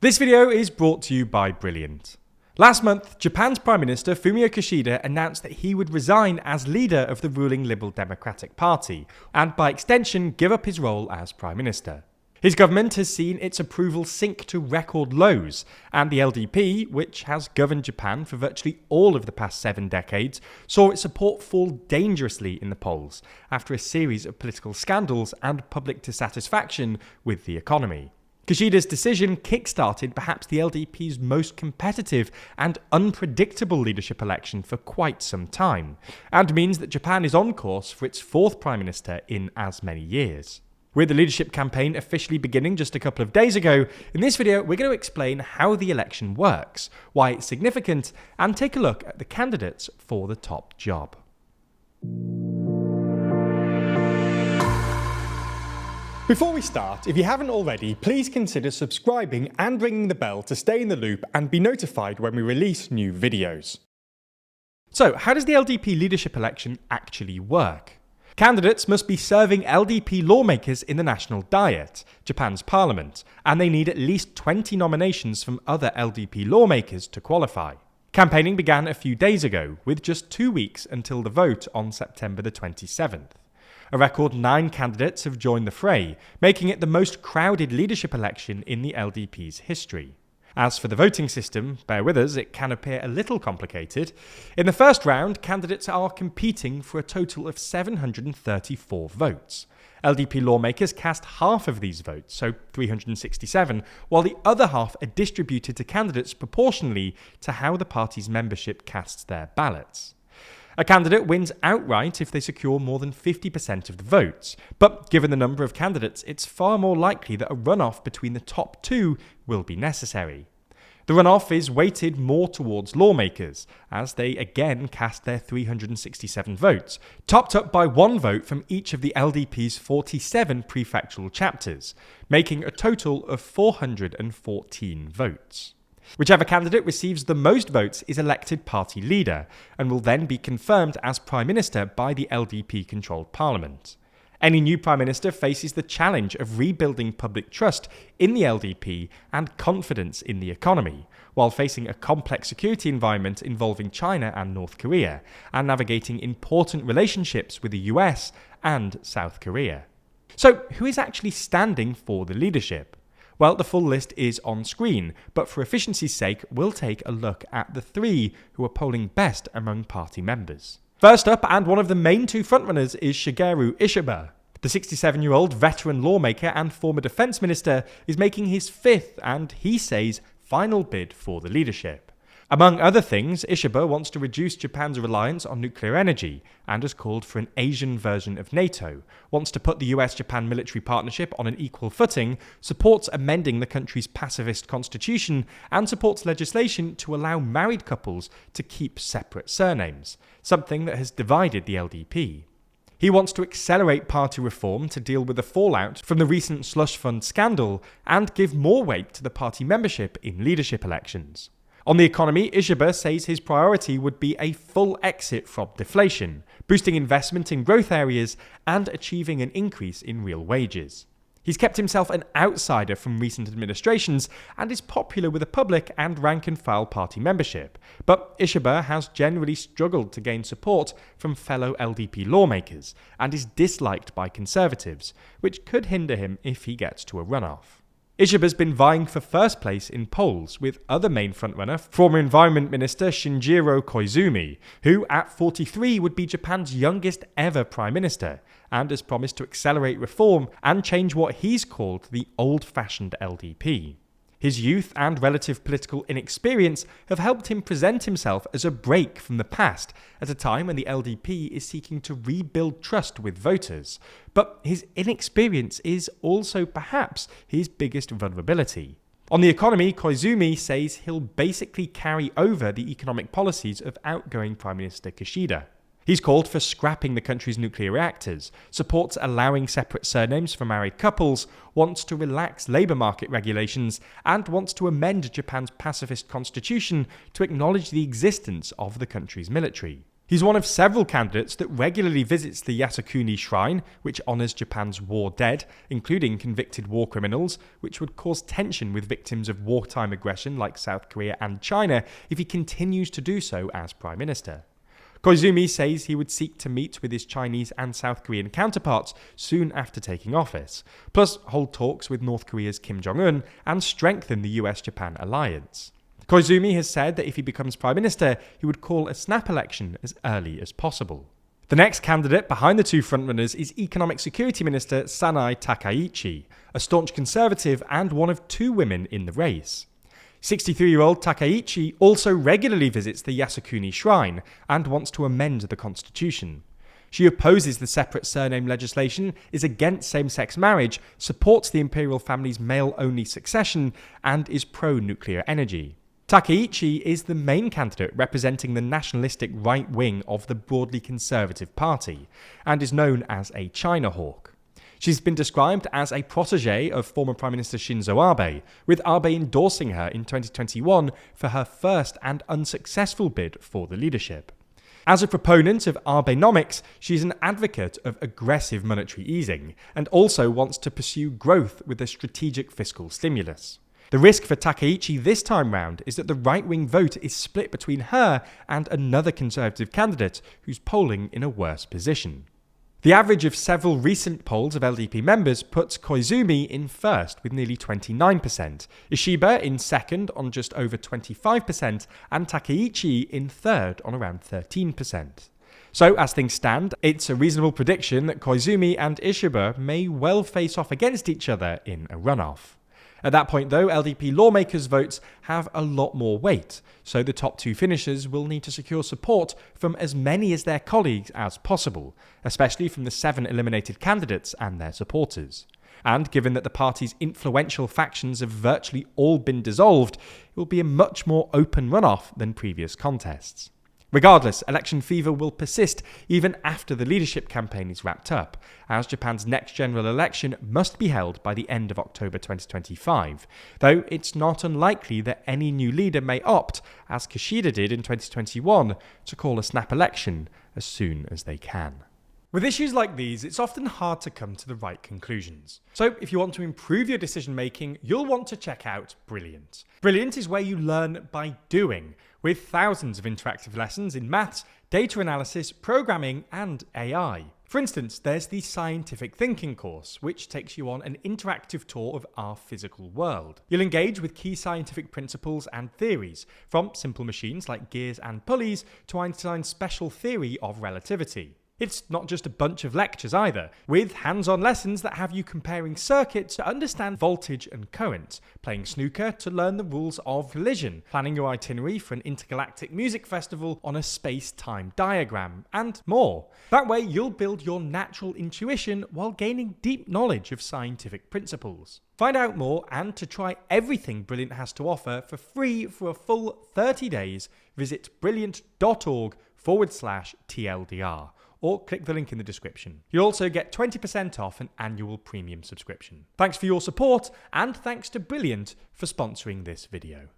This video is brought to you by Brilliant. Last month, Japan's Prime Minister Fumio Kishida announced that he would resign as leader of the ruling Liberal Democratic Party, and by extension give up his role as Prime Minister. His government has seen its approval sink to record lows, and the LDP, which has governed Japan for virtually all of the past 7 decades, saw its support fall dangerously in the polls after a series of political scandals and public dissatisfaction with the economy. Kishida's decision kick-started perhaps the LDP's most competitive and unpredictable leadership election for quite some time, and means that Japan is on course for its 4th Prime Minister in as many years. With the leadership campaign officially beginning just a couple of days ago, in this video we're going to explain how the election works, why it's significant, and take a look at the candidates for the top job. Before we start, if you haven't already, please consider subscribing and ringing the bell to stay in the loop and be notified when we release new videos. So, how does the LDP leadership election actually work? Candidates must be serving LDP lawmakers in the National Diet, Japan's parliament, and they need at least 20 nominations from other LDP lawmakers to qualify. Campaigning began a few days ago, with just 2 weeks until the vote on September the 27th. A record 9 candidates have joined the fray, making it the most crowded leadership election in the LDP's history. As for the voting system, bear with us, it can appear a little complicated. In the first round, candidates are competing for a total of 734 votes. LDP lawmakers cast half of these votes, so 367, while the other half are distributed to candidates proportionally to how the party's membership casts their ballots. A candidate wins outright if they secure more than 50% of the votes, but given the number of candidates, it's far more likely that a runoff between the top 2 will be necessary. The runoff is weighted more towards lawmakers, as they again cast their 367 votes, topped up by 1 vote from each of the LDP's 47 prefectural chapters, making a total of 414 votes. Whichever candidate receives the most votes is elected party leader, and will then be confirmed as Prime Minister by the LDP-controlled parliament. Any new Prime Minister faces the challenge of rebuilding public trust in the LDP and confidence in the economy, while facing a complex security environment involving China and North Korea, and navigating important relationships with the US and South Korea. So, who is actually standing for the leadership? Well, the full list is on screen, but for efficiency's sake, we'll take a look at the 3 who are polling best among party members. First up, and one of the main 2 frontrunners, is Shigeru Ishiba. The 67-year-old veteran lawmaker and former defense minister is making his 5th and, he says, final bid for the leadership. Among other things, Ishiba wants to reduce Japan's reliance on nuclear energy and has called for an Asian version of NATO, wants to put the US-Japan military partnership on an equal footing, supports amending the country's pacifist constitution, and supports legislation to allow married couples to keep separate surnames, something that has divided the LDP. He wants to accelerate party reform to deal with the fallout from the recent slush fund scandal and give more weight to the party membership in leadership elections. On the economy, Ishiba says his priority would be a full exit from deflation, boosting investment in growth areas, and achieving an increase in real wages. He's kept himself an outsider from recent administrations and is popular with the public and rank-and-file party membership, but Ishiba has generally struggled to gain support from fellow LDP lawmakers and is disliked by conservatives, which could hinder him if he gets to a runoff. Ishiba's been vying for first place in polls with other main frontrunner, former Environment Minister Shinjiro Koizumi, who at 43 would be Japan's youngest ever Prime Minister, and has promised to accelerate reform and change what he's called the old-fashioned LDP. His youth and relative political inexperience have helped him present himself as a break from the past at a time when the LDP is seeking to rebuild trust with voters. But his inexperience is also perhaps his biggest vulnerability. On the economy, Koizumi says he'll basically carry over the economic policies of outgoing Prime Minister Kishida. He's called for scrapping the country's nuclear reactors, supports allowing separate surnames for married couples, wants to relax labour market regulations, and wants to amend Japan's pacifist constitution to acknowledge the existence of the country's military. He's one of several candidates that regularly visits the Yasukuni Shrine, which honours Japan's war dead, including convicted war criminals, which would cause tension with victims of wartime aggression like South Korea and China if he continues to do so as Prime Minister. Koizumi says he would seek to meet with his Chinese and South Korean counterparts soon after taking office, plus hold talks with North Korea's Kim Jong-un and strengthen the US-Japan alliance. Koizumi has said that if he becomes Prime Minister, he would call a snap election as early as possible. The next candidate behind the two frontrunners is Economic Security Minister Sanae Takaichi, a staunch conservative and one of two women in the race. 63-year-old Takaichi also regularly visits the Yasukuni Shrine and wants to amend the constitution. She opposes the separate surname legislation, is against same-sex marriage, supports the imperial family's male-only succession, and is pro-nuclear energy. Takaichi is the main candidate representing the nationalistic right wing of the broadly conservative party, and is known as a China hawk. She's been described as a protégé of former Prime Minister Shinzo Abe, with Abe endorsing her in 2021 for her first and unsuccessful bid for the leadership. As a proponent of Abenomics, she's an advocate of aggressive monetary easing, and also wants to pursue growth with a strategic fiscal stimulus. The risk for Takaichi this time round is that the right-wing vote is split between her and another Conservative candidate who's polling in a worse position. The average of several recent polls of LDP members puts Koizumi in first with nearly 29%, Ishiba in second on just over 25%, and Takaichi in third on around 13%. So, as things stand, it's a reasonable prediction that Koizumi and Ishiba may well face off against each other in a runoff. At that point though, LDP lawmakers' votes have a lot more weight, so the top two finishers will need to secure support from as many as their colleagues as possible, especially from the 7 eliminated candidates and their supporters. And given that the party's influential factions have virtually all been dissolved, it will be a much more open runoff than previous contests. Regardless, election fever will persist even after the leadership campaign is wrapped up, as Japan's next general election must be held by the end of October 2025, though it's not unlikely that any new leader may opt, as Kishida did in 2021, to call a snap election as soon as they can. With issues like these, it's often hard to come to the right conclusions. So if you want to improve your decision making, you'll want to check out Brilliant. Brilliant is where you learn by doing, with thousands of interactive lessons in maths, data analysis, programming, and AI. For instance, there's the Scientific Thinking course, which takes you on an interactive tour of our physical world. You'll engage with key scientific principles and theories, from simple machines like gears and pulleys to Einstein's special theory of relativity. It's not just a bunch of lectures either, with hands-on lessons that have you comparing circuits to understand voltage and current, playing snooker to learn the rules of collision, planning your itinerary for an intergalactic music festival on a space-time diagram, and more. That way you'll build your natural intuition while gaining deep knowledge of scientific principles. Find out more and to try everything Brilliant has to offer for free for a full 30 days, visit brilliant.org/TLDR. Or click the link in the description. You'll also get 20% off an annual premium subscription. Thanks for your support, and thanks to Brilliant for sponsoring this video.